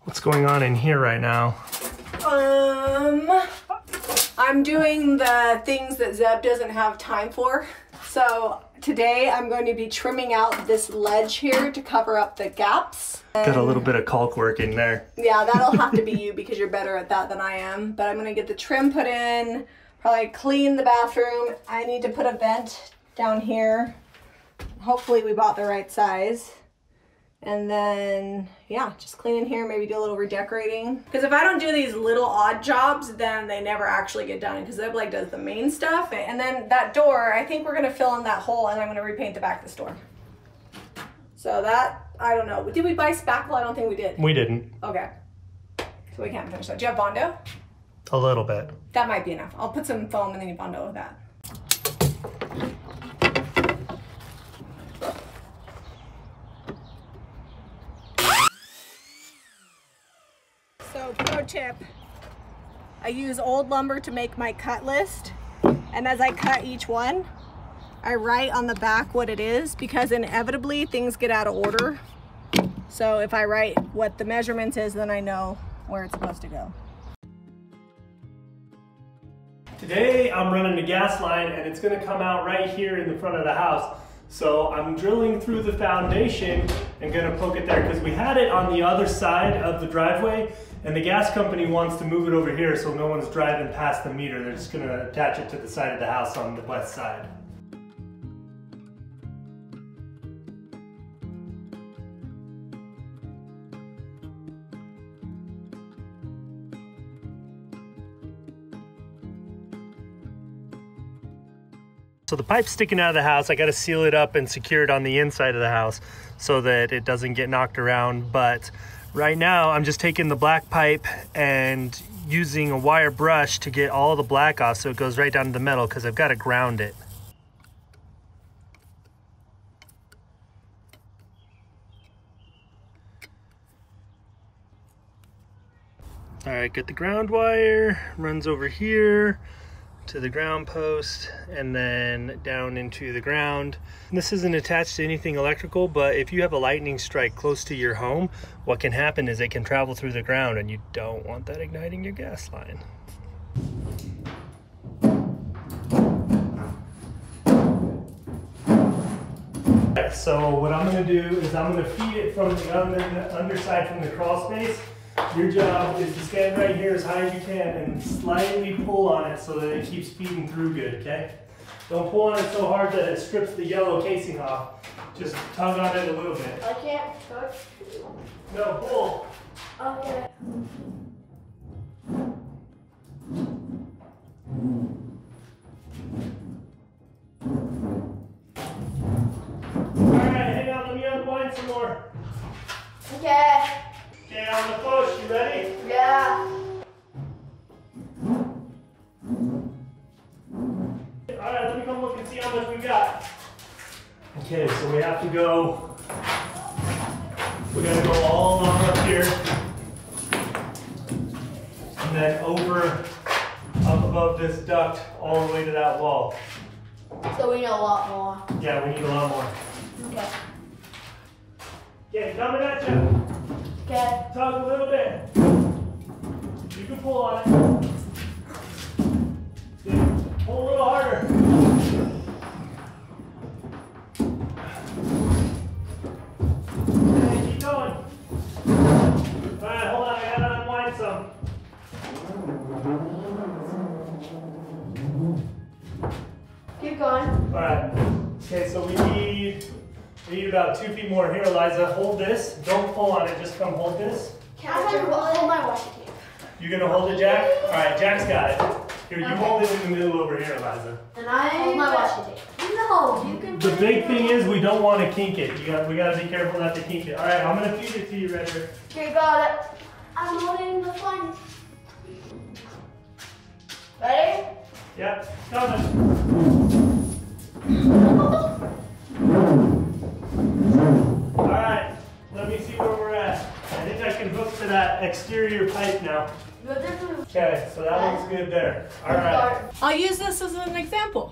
What's going on in here right now? I'm doing the things that Zeb doesn't have time for. So today I'm going to be trimming out this ledge here to cover up the gaps. Got a little bit of caulk work in there. Yeah, that'll have to be you because you're better at that than I am. But I'm gonna get the trim put in, probably clean the bathroom. I need to put a vent down here. Hopefully we bought the right size. And then, yeah, just clean in here, maybe do a little redecorating. Because if I don't do these little odd jobs, then they never actually get done. Because Zeb like does the main stuff. And then that door, I think we're gonna fill in that hole and I'm gonna repaint the back of this door. So that, I don't know. Did we buy spackle? I don't think we did. We didn't. Okay. So we can't finish that. Do you have Bondo? A little bit. That might be enough. I'll put some foam and then you Bondo with that. So pro tip, I use old lumber to make my cut list. And as I cut each one, I write on the back what it is because inevitably things get out of order. So if I write what the measurements is, then I know where it's supposed to go. Today I'm running the gas line and it's gonna come out right here in the front of the house. So I'm drilling through the foundation and gonna poke it there because we had it on the other side of the driveway and the gas company wants to move it over here so no one's driving past the meter. They're just gonna attach it to the side of the house on the west side. So the pipe's sticking out of the house. I got to seal it up and secure it on the inside of the house so that it doesn't get knocked around. But right now I'm just taking the black pipe and using a wire brush to get all the black off so it goes right down to the metal because I've got to ground it. All right, get the ground wire, runs over here to the ground post and then down into the ground. This isn't attached to anything electrical, but if you have a lightning strike close to your home, what can happen is it can travel through the ground and you don't want that igniting your gas line. So what I'm going to do is I'm going to feed it from the underside from the crawl space. Your job is to stand right here as high as you can and slightly pull on it so that it keeps feeding through good, okay? Don't pull on it so hard that it strips the yellow casing off. Just tug on it a little bit. I can't touch. No, pull. Okay. Alright, hang on, let me unwind some more. Okay. Okay, on the push, you ready? Yeah. Alright, let me come look and see how much we got. Okay, so we have to go, we gotta go all along up here. And then over, up above this duct, all the way to that wall. So we need a lot more. Yeah, we need a lot more. Okay. Okay, coming at you. Okay. Tug a little bit. You can pull on it. Pull a little harder. Okay, keep going. Alright, hold on, I gotta unwind some. Keep going. Alright. Okay, so we need about 2 feet more. Here, Eliza, hold this. Don't pull on it, just come hold this. Can I hold my washi tape? You're gonna hold it, Jack? Alright, Jack's got it. Here, you hold it in the middle over here, Eliza. And I hold my washi tape. No, you can. The big thing is we don't want to kink it. We gotta be careful not to kink it. Alright, I'm gonna feed it to you right here. Okay, got it. I'm holding the fun. Ready? Yep, coming. Alright, let me see where we're at. I think I can hook to that exterior pipe now. Okay, so that looks good there. Alright. I'll use this as an example,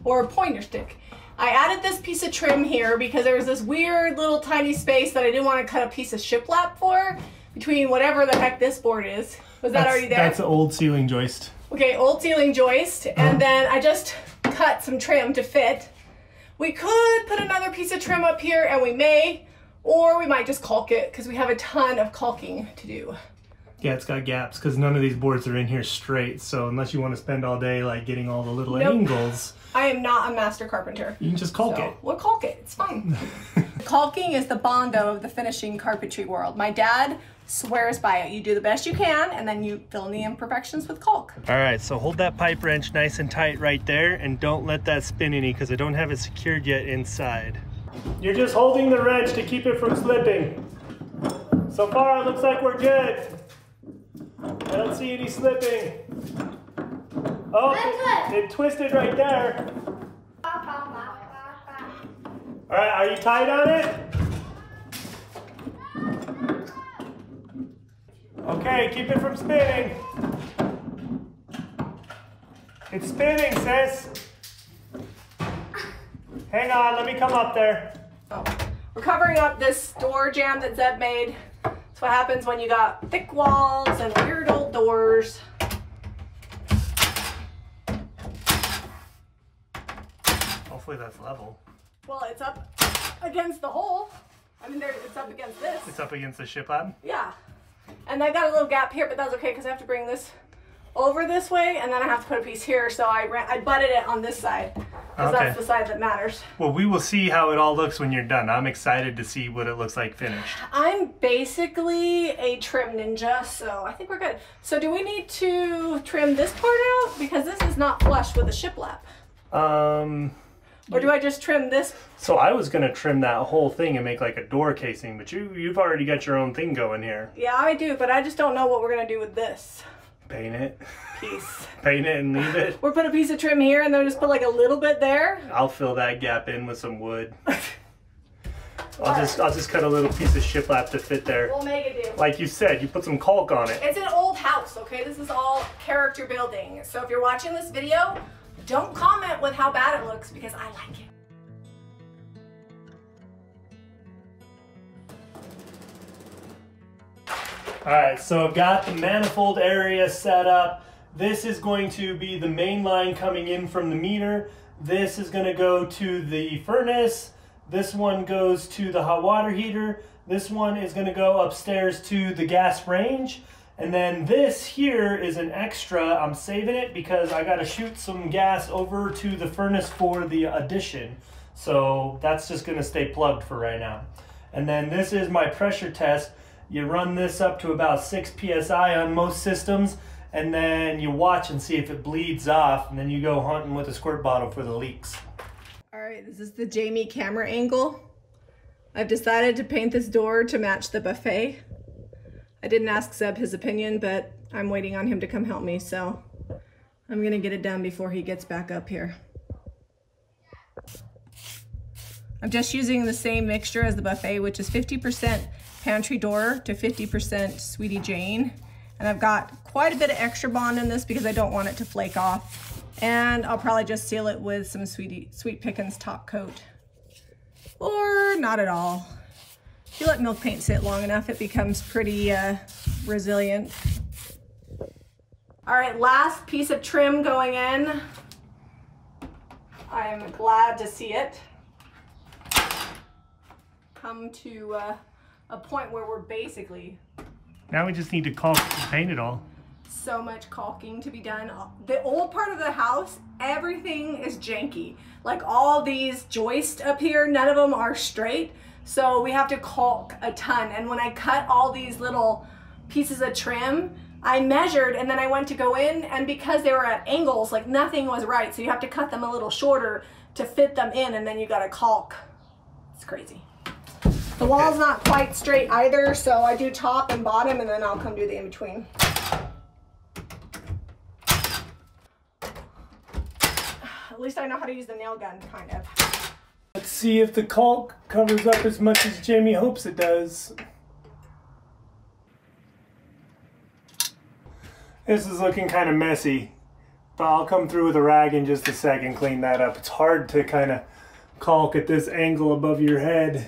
or a pointer stick. I added this piece of trim here because there was this weird little tiny space that I didn't want to cut a piece of shiplap for. between whatever the heck this board is. Was that already there? That's an old ceiling joist. Okay, old ceiling joist, and then I just cut some trim to fit. We could put another piece of trim up here, and we may, or we might just caulk it, because we have a ton of caulking to do. Yeah, it's got gaps, because none of these boards are in here straight, so unless you want to spend all day like getting all the little angles. I am not a master carpenter. You can just caulk it. We'll caulk it, it's fine. Caulking is the bondo of the finishing carpentry world. My dad swears by it. You do the best you can, and then you fill in the imperfections with caulk. All right, so hold that pipe wrench nice and tight right there, and don't let that spin any, because I don't have it secured yet inside. You're just holding the wrench to keep it from slipping. So far, it looks like we're good. I don't see any slipping. Oh, it twisted right there. All right, are you tight on it? Okay, keep it from spinning. It's spinning, sis. Hang on, let me come up there. Oh. We're covering up this door jamb that Zeb made. That's what happens when you got thick walls and weird old doors. Hopefully that's level. Well, it's up against the hole. I mean, it's up against this. It's up against the shiplap? Yeah. And I got a little gap here, but that's okay because I have to bring this over this way, and then I have to put a piece here, so I butted it on this side because that's the side that matters. Well, we will see how it all looks when you're done. I'm excited to see what it looks like finished. I'm basically a trim ninja, so I think we're good. So do we need to trim this part out? Because this is not flush with the shiplap. Or do I just trim this? So I was gonna trim that whole thing and make like a door casing, but you've already got your own thing going here. Yeah, I do, but I just don't know what we're gonna do with this. Paint it. Piece. Paint it and leave it. Or put a piece of trim here and then just put like a little bit there. I'll fill that gap in with some wood. I'll just cut a little piece of shiplap to fit there. We'll make it do. Like you said, you put some caulk on it. It's an old house, okay? This is all character building. So if you're watching this video, don't comment with how bad it looks because I like it. All right, so I've got the manifold area set up. This is going to be the main line coming in from the meter. This is going to go to the furnace. This one goes to the hot water heater. This one is going to go upstairs to the gas range. And then this here is an extra. I'm saving it because I got to shoot some gas over to the furnace for the addition. So that's just going to stay plugged for right now. And then this is my pressure test. You run this up to about 6 psi on most systems, and then you watch and see if it bleeds off, and then you go hunting with a squirt bottle for the leaks. All right, this is the Jami camera angle. I've decided to paint this door to match the buffet. I didn't ask Zeb his opinion, but I'm waiting on him to come help me, so I'm gonna get it done before he gets back up here. I'm just using the same mixture as the buffet, which is 50% pantry door to 50% Sweetie Jane. And I've got quite a bit of extra bond in this because I don't want it to flake off. And I'll probably just seal it with some Sweet Pickins top coat. Or not at all. If you let milk paint sit long enough, it becomes pretty resilient. All right, last piece of trim going in. I am glad to see it come to a point where we're basically... Now we just need to caulk and paint it all. So much caulking to be done. The old part of the house, everything is janky. Like all these joists up here, none of them are straight. So we have to caulk a ton. And when I cut all these little pieces of trim, I measured and then I went to go in, and because they were at angles, like nothing was right. So you have to cut them a little shorter to fit them in, and then you gotta caulk. It's crazy. The wall's not quite straight either, so I do top and bottom, and then I'll come do the in-between. At least I know how to use the nail gun, kind of. Let's see if the caulk covers up as much as Jami hopes it does. This is looking kind of messy, but I'll come through with a rag in just a second, clean that up. It's hard to kind of caulk at this angle above your head.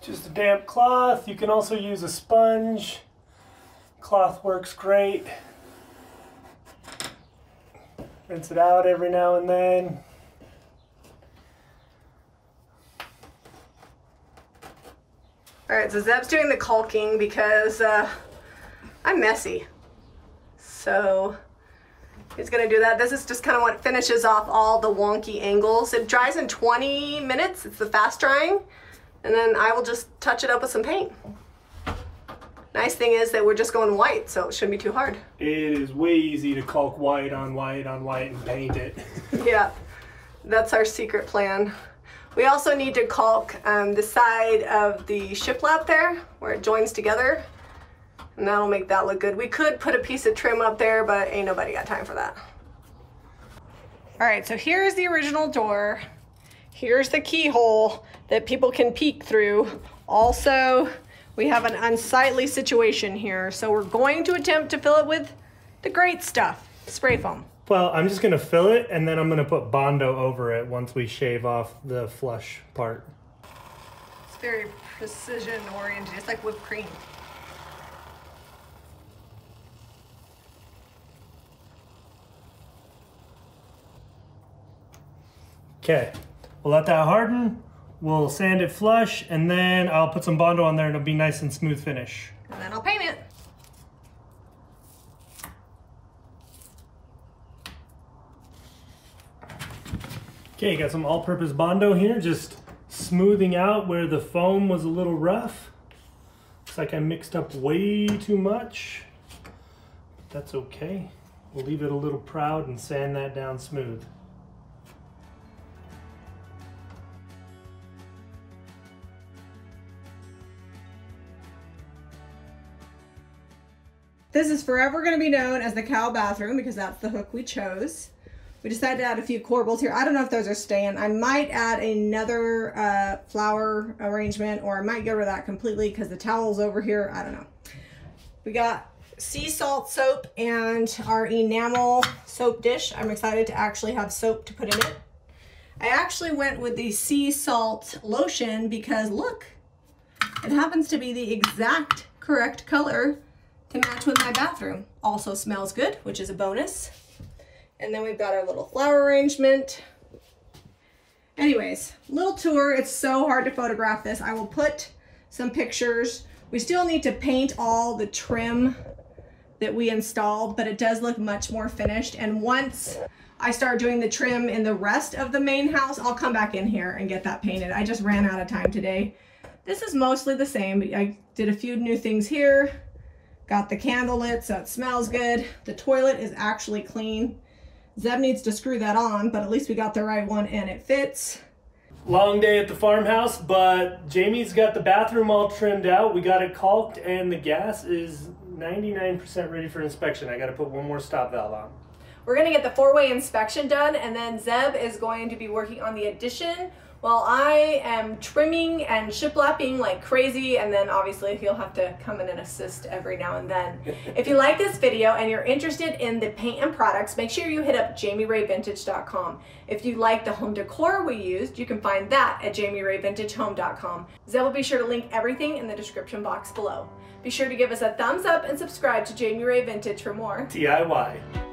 Just a damp cloth. You can also use a sponge. Cloth works great. Rinse it out every now and then. All right, so Zeb's doing the caulking because I'm messy. So he's gonna do that. This is just kind of what finishes off all the wonky angles. It dries in 20 minutes. It's the fast drying. And then I will just touch it up with some paint. Nice thing is that we're just going white, so it shouldn't be too hard. It is way easy to caulk white on white on white and paint it. Yeah, that's our secret plan. We also need to caulk the side of the shiplap there where it joins together, and that'll make that look good. We could put a piece of trim up there, but ain't nobody got time for that. All right, so here's the original door. Here's the keyhole that people can peek through. Also, we have an unsightly situation here, so we're going to attempt to fill it with the great stuff, spray foam. Well, I'm just gonna fill it and then I'm gonna put Bondo over it once we shave off the flush part. It's very precision oriented. It's like whipped cream. Okay, we'll let that harden. We'll sand it flush and then I'll put some Bondo on there and it'll be nice and smooth finish. And then I'll paint it. Okay, got some all-purpose Bondo here, just smoothing out where the foam was a little rough. Looks like I mixed up way too much. That's okay. We'll leave it a little proud and sand that down smooth. This is forever going to be known as the cow bathroom because that's the hook we chose. We decided to add a few corbels here. I don't know if those are staying. I might add another flower arrangement, or I might get rid of that completely because the towel's over here. I don't know. We got sea salt soap and our enamel soap dish. I'm excited to actually have soap to put in it. I actually went with the sea salt lotion because look, it happens to be the exact correct color to match with my bathroom. Also smells good, which is a bonus. And then we've got our little flower arrangement. Anyways, little tour. It's so hard to photograph this. I will put some pictures. We still need to paint all the trim that we installed, but it does look much more finished. And once I start doing the trim in the rest of the main house, I'll come back in here and get that painted. I just ran out of time today. This is mostly the same, but I did a few new things here. Got the candle lit so it smells good. The toilet is actually clean. Zeb needs to screw that on, but at least we got the right one and it fits. Long day at the farmhouse, but Jamie's got the bathroom all trimmed out. We got it caulked and the gas is 99% ready for inspection. I got to put one more stop valve on. We're gonna get the 4-way inspection done, and then Zeb is going to be working on the addition while I am trimming and shiplapping like crazy, and then obviously he'll have to come in and assist every now and then. If you like this video and you're interested in the paint and products, make sure you hit up JamiRayVintage.com. If you like the home decor we used, you can find that at JamiRayVintageHome.com. Zeb will be sure to link everything in the description box below. Be sure to give us a thumbs up and subscribe to Jami Ray Vintage for more DIY.